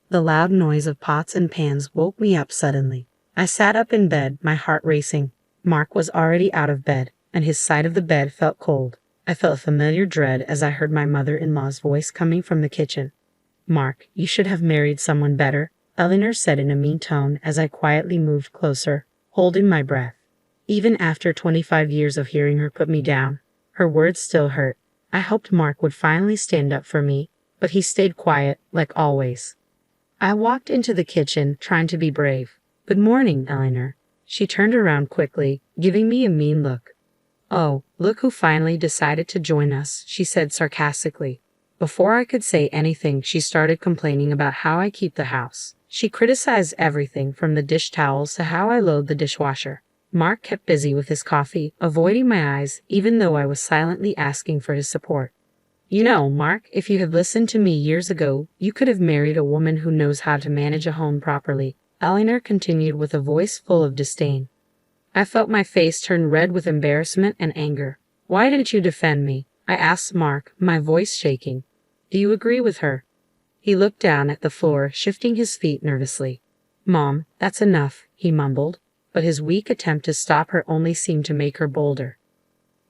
The loud noise of pots and pans woke me up suddenly. I sat up in bed, my heart racing. Mark was already out of bed, and his side of the bed felt cold. I felt a familiar dread as I heard my mother-in-law's voice coming from the kitchen. "Mark, you should have married someone better," Eleanor said in a mean tone as I quietly moved closer, holding my breath. Even after 25 years of hearing her put me down, her words still hurt. I hoped Mark would finally stand up for me, but he stayed quiet, like always. I walked into the kitchen, trying to be brave. "Good morning, Eleanor." She turned around quickly, giving me a mean look. "Oh, look who finally decided to join us," she said sarcastically. Before I could say anything, she started complaining about how I keep the house. She criticized everything from the dish towels to how I load the dishwasher. Mark kept busy with his coffee, avoiding my eyes, even though I was silently asking for his support. "You know, Mark, if you had listened to me years ago, you could have married a woman who knows how to manage a home properly," Eleanor continued with a voice full of disdain. I felt my face turn red with embarrassment and anger. "Why didn't you defend me?" I asked Mark, my voice shaking. "Do you agree with her?" He looked down at the floor, shifting his feet nervously. "Mom, that's enough," he mumbled, but his weak attempt to stop her only seemed to make her bolder.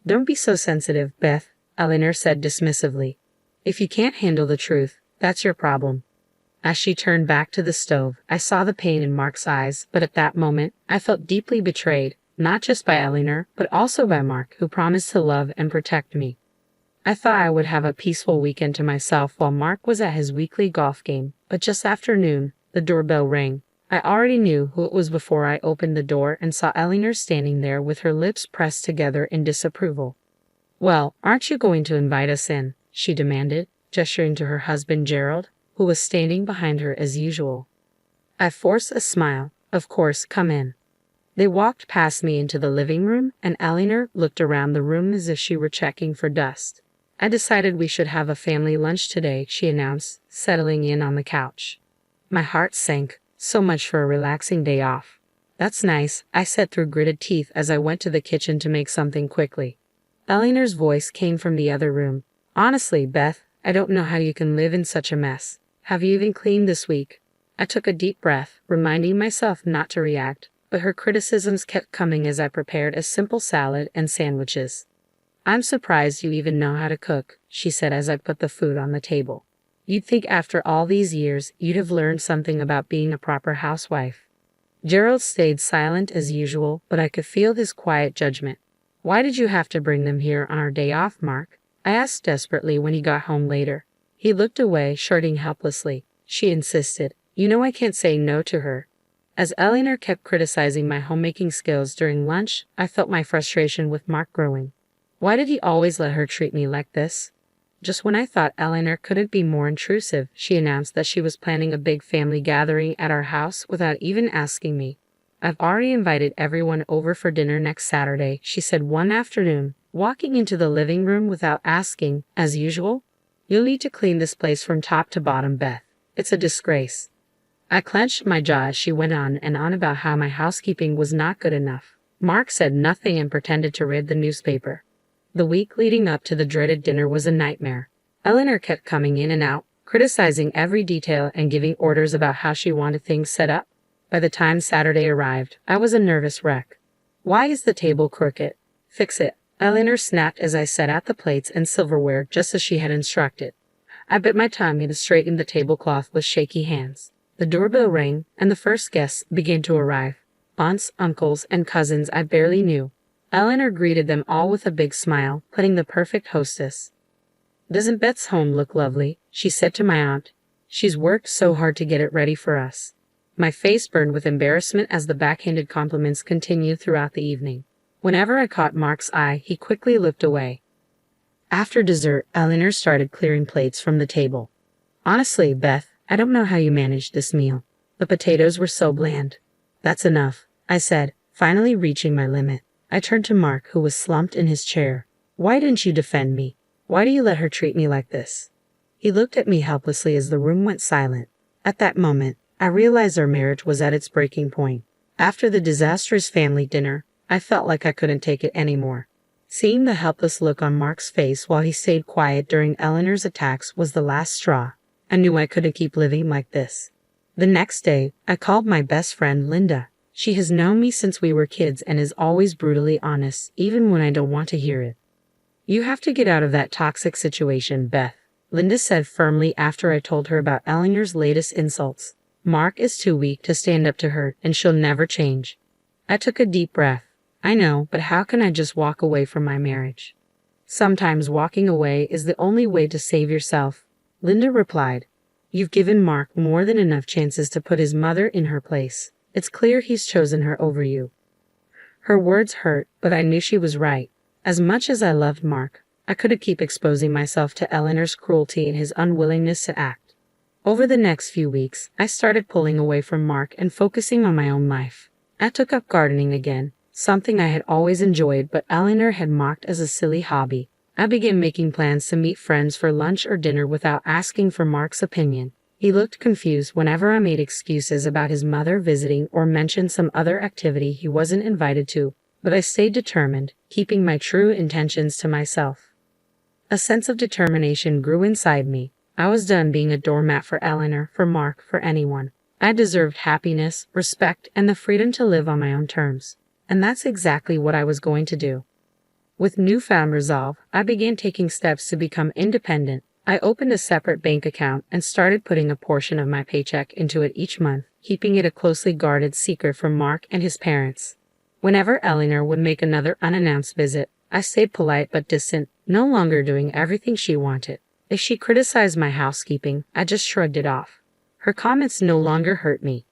"Don't be so sensitive, Beth," Eleanor said dismissively. "If you can't handle the truth, that's your problem." As she turned back to the stove, I saw the pain in Mark's eyes, but at that moment, I felt deeply betrayed, not just by Eleanor, but also by Mark, who promised to love and protect me. I thought I would have a peaceful weekend to myself while Mark was at his weekly golf game, but just after noon, the doorbell rang. I already knew who it was before I opened the door and saw Eleanor standing there with her lips pressed together in disapproval. "Well, aren't you going to invite us in?" she demanded, gesturing to her husband Gerald, who was standing behind her as usual. I forced a smile. "Of course, come in." They walked past me into the living room, and Eleanor looked around the room as if she were checking for dust. "I decided we should have a family lunch today," she announced, settling in on the couch. My heart sank. So much for a relaxing day off. "That's nice," I said through gritted teeth as I went to the kitchen to make something quickly. Eleanor's voice came from the other room. "Honestly, Beth, I don't know how you can live in such a mess. Have you even cleaned this week?" I took a deep breath, reminding myself not to react, but her criticisms kept coming as I prepared a simple salad and sandwiches. "I'm surprised you even know how to cook," she said as I put the food on the table. "You'd think after all these years, you'd have learned something about being a proper housewife." Gerald stayed silent as usual, but I could feel his quiet judgment. "Why did you have to bring them here on our day off, Mark?" I asked desperately when he got home later. He looked away, shrugging helplessly. She insisted. "You know I can't say no to her." As Eleanor kept criticizing my homemaking skills during lunch, I felt my frustration with Mark growing. Why did he always let her treat me like this? Just when I thought Eleanor couldn't be more intrusive, she announced that she was planning a big family gathering at our house without even asking me. "I've already invited everyone over for dinner next Saturday," she said one afternoon, walking into the living room without asking, as usual. "You'll need to clean this place from top to bottom, Beth. It's a disgrace." I clenched my jaw as she went on and on about how my housekeeping was not good enough. Mark said nothing and pretended to read the newspaper. The week leading up to the dreaded dinner was a nightmare. Eleanor kept coming in and out, criticizing every detail and giving orders about how she wanted things set up. By the time Saturday arrived, I was a nervous wreck. "Why is the table crooked? Fix it," Eleanor snapped as I set out the plates and silverware just as she had instructed. I bit my tongue and straightened the tablecloth with shaky hands. The doorbell rang, and the first guests began to arrive. Aunts, uncles, and cousins I barely knew. Eleanor greeted them all with a big smile, playing the perfect hostess. "Doesn't Beth's home look lovely?" she said to my aunt. "She's worked so hard to get it ready for us." My face burned with embarrassment as the backhanded compliments continued throughout the evening. Whenever I caught Mark's eye, he quickly looked away. After dessert, Eleanor started clearing plates from the table. "Honestly, Beth, I don't know how you managed this meal. The potatoes were so bland." "That's enough," I said, finally reaching my limit. I turned to Mark, who was slumped in his chair. "Why didn't you defend me? Why do you let her treat me like this?" He looked at me helplessly as the room went silent. At that moment, I realized our marriage was at its breaking point. After the disastrous family dinner, I felt like I couldn't take it anymore. Seeing the helpless look on Mark's face while he stayed quiet during Eleanor's attacks was the last straw. I knew I couldn't keep living like this. The next day, I called my best friend Linda. She has known me since we were kids and is always brutally honest, even when I don't want to hear it. "You have to get out of that toxic situation, Beth," Linda said firmly after I told her about Eleanor's latest insults. "Mark is too weak to stand up to her, and she'll never change." I took a deep breath. I know, but how can I just walk away from my marriage? "Sometimes walking away is the only way to save yourself," Linda replied. "You've given Mark more than enough chances to put his mother in her place. It's clear he's chosen her over you." Her words hurt, but I knew she was right. As much as I loved Mark, I couldn't keep exposing myself to Eleanor's cruelty and his unwillingness to act. Over the next few weeks, I started pulling away from Mark and focusing on my own life. I took up gardening again, something I had always enjoyed but Eleanor had mocked as a silly hobby. I began making plans to meet friends for lunch or dinner without asking for Mark's opinion. He looked confused whenever I made excuses about his mother visiting or mentioned some other activity he wasn't invited to, but I stayed determined, keeping my true intentions to myself. A sense of determination grew inside me. I was done being a doormat for Eleanor, for Mark, for anyone. I deserved happiness, respect, and the freedom to live on my own terms. And that's exactly what I was going to do. With newfound resolve, I began taking steps to become independent. I opened a separate bank account and started putting a portion of my paycheck into it each month, keeping it a closely guarded secret from Mark and his parents. Whenever Eleanor would make another unannounced visit, I stayed polite but distant, no longer doing everything she wanted. If she criticized my housekeeping, I just shrugged it off. Her comments no longer hurt me.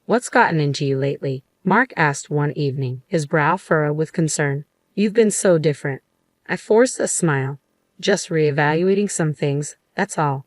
"What's gotten into you lately?" Mark asked one evening, his brow furrowed with concern. "You've been so different." I forced a smile. "Just reevaluating some things, that's all."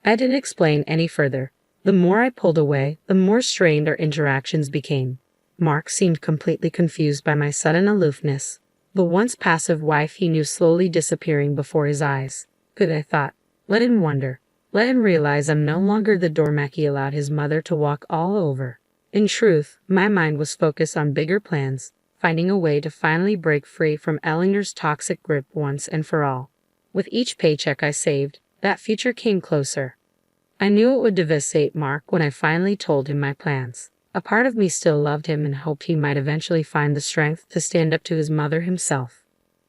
I didn't explain any further. The more I pulled away, the more strained our interactions became. Mark seemed completely confused by my sudden aloofness. The once passive wife he knew slowly disappearing before his eyes. Good, I thought. Let him wonder. Let him realize I'm no longer the doormat he allowed his mother to walk all over. In truth, my mind was focused on bigger plans, finding a way to finally break free from Eleanor's toxic grip once and for all. With each paycheck I saved, that future came closer. I knew it would devastate Mark when I finally told him my plans. A part of me still loved him and hoped he might eventually find the strength to stand up to his mother himself.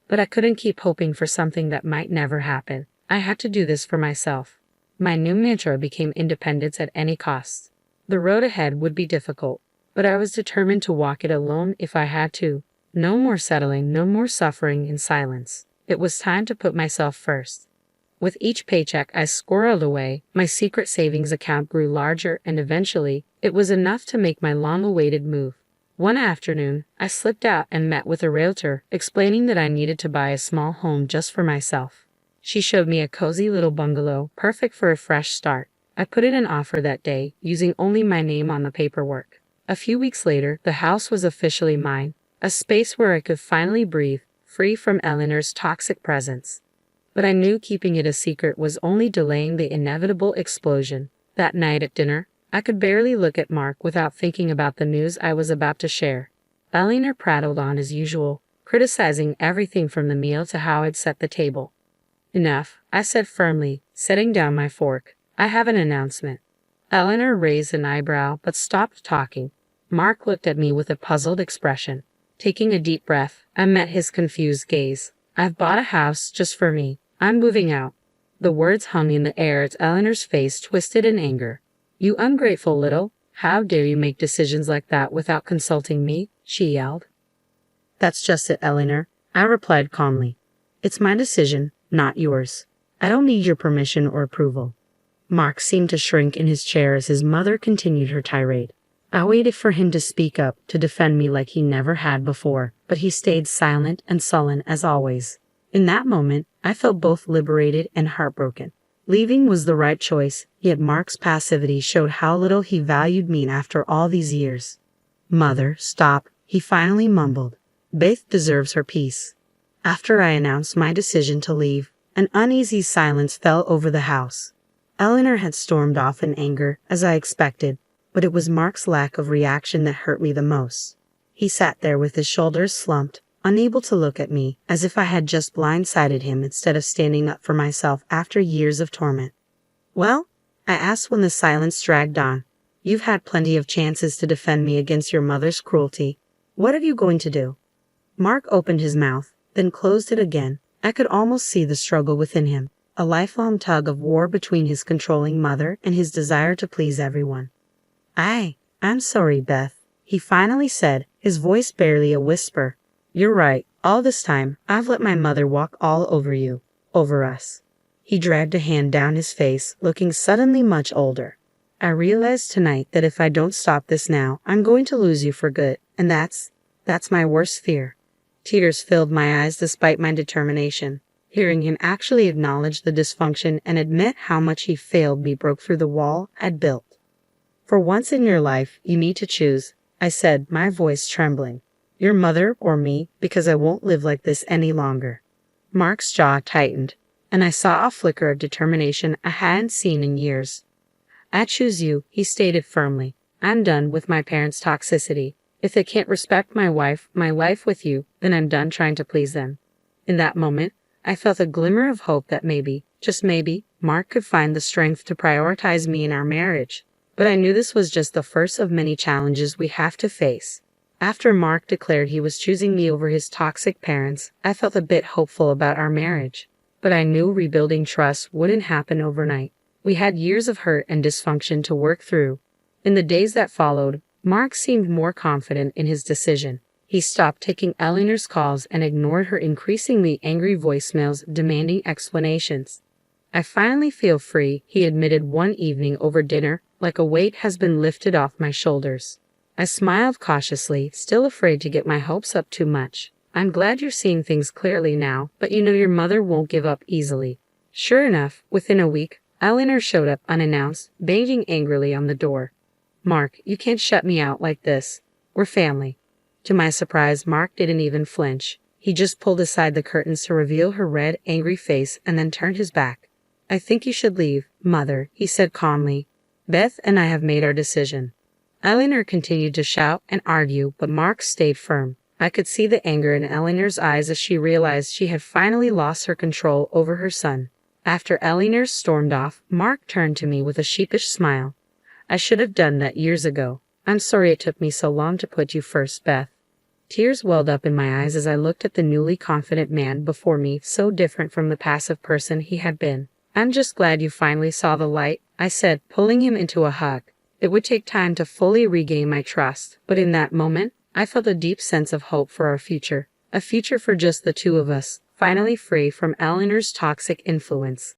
But I couldn't keep hoping for something that might never happen. I had to do this for myself. My new mantra became independence at any cost. The road ahead would be difficult, but I was determined to walk it alone if I had to. No more settling, no more suffering in silence. It was time to put myself first. With each paycheck I squirreled away, my secret savings account grew larger and eventually, it was enough to make my long-awaited move. One afternoon, I slipped out and met with a realtor, explaining that I needed to buy a small home just for myself. She showed me a cozy little bungalow, perfect for a fresh start. I put in an offer that day, using only my name on the paperwork. A few weeks later, the house was officially mine, a space where I could finally breathe, free from Eleanor's toxic presence. But I knew keeping it a secret was only delaying the inevitable explosion. That night at dinner, I could barely look at Mark without thinking about the news I was about to share. Eleanor prattled on as usual, criticizing everything from the meal to how I'd set the table. "Enough," I said firmly, setting down my fork. "I have an announcement." Eleanor raised an eyebrow but stopped talking. Mark looked at me with a puzzled expression. Taking a deep breath, I met his confused gaze. "I've bought a house just for me. I'm moving out." The words hung in the air as Eleanor's face twisted in anger. "You ungrateful little, how dare you make decisions like that without consulting me?" she yelled. "That's just it, Eleanor," I replied calmly. "It's my decision, not yours. I don't need your permission or approval." Mark seemed to shrink in his chair as his mother continued her tirade. I waited for him to speak up, to defend me like he never had before, but he stayed silent and sullen as always. In that moment, I felt both liberated and heartbroken. Leaving was the right choice, yet Mark's passivity showed how little he valued me after all these years. "Mother, stop," he finally mumbled. "Beth deserves her peace." After I announced my decision to leave, an uneasy silence fell over the house. Eleanor had stormed off in anger, as I expected, but it was Mark's lack of reaction that hurt me the most. He sat there with his shoulders slumped, unable to look at me, as if I had just blindsided him instead of standing up for myself after years of torment. "Well?" I asked when the silence dragged on. You've had plenty of chances to defend me against your mother's cruelty. What are you going to do? Mark opened his mouth, then closed it again. I could almost see the struggle within him, a lifelong tug of war between his controlling mother and his desire to please everyone. I'm sorry, Beth, he finally said, his voice barely a whisper. You're right, all this time, I've let my mother walk all over you, over us. He dragged a hand down his face, looking suddenly much older. I realized tonight that if I don't stop this now, I'm going to lose you for good, and that's my worst fear. Tears filled my eyes despite my determination. Hearing him actually acknowledge the dysfunction and admit how much he failed me broke through the wall I'd built. For once in your life, you need to choose, I said, my voice trembling. Your mother or me, because I won't live like this any longer. Mark's jaw tightened, and I saw a flicker of determination I hadn't seen in years. I choose you, he stated firmly. I'm done with my parents' toxicity. If they can't respect my life with you, then I'm done trying to please them. In that moment, I felt a glimmer of hope that maybe, just maybe, Mark could find the strength to prioritize me in our marriage. But I knew this was just the first of many challenges we have to face. After Mark declared he was choosing me over his toxic parents, I felt a bit hopeful about our marriage. But I knew rebuilding trust wouldn't happen overnight. We had years of hurt and dysfunction to work through. In the days that followed, Mark seemed more confident in his decision. He stopped taking Elin's calls and ignored her increasingly angry voicemails demanding explanations. I finally feel free, he admitted one evening over dinner, like a weight has been lifted off my shoulders. I smiled cautiously, still afraid to get my hopes up too much. I'm glad you're seeing things clearly now, but you know your mother won't give up easily. Sure enough, within a week, Elin showed up unannounced, banging angrily on the door. Mark, you can't shut me out like this. We're family. To my surprise, Mark didn't even flinch. He just pulled aside the curtains to reveal her red, angry face and then turned his back. I think you should leave, Mother, he said calmly. Beth and I have made our decision. Elin continued to shout and argue, but Mark stayed firm. I could see the anger in Elin's eyes as she realized she had finally lost her control over her son. After Elin stormed off, Mark turned to me with a sheepish smile. I should have done that years ago. I'm sorry it took me so long to put you first, Beth. Tears welled up in my eyes as I looked at the newly confident man before me, so different from the passive person he had been. I'm just glad you finally saw the light, I said, pulling him into a hug. It would take time to fully regain my trust, but in that moment, I felt a deep sense of hope for our future. A future for just the two of us, finally free from Elin's toxic influence.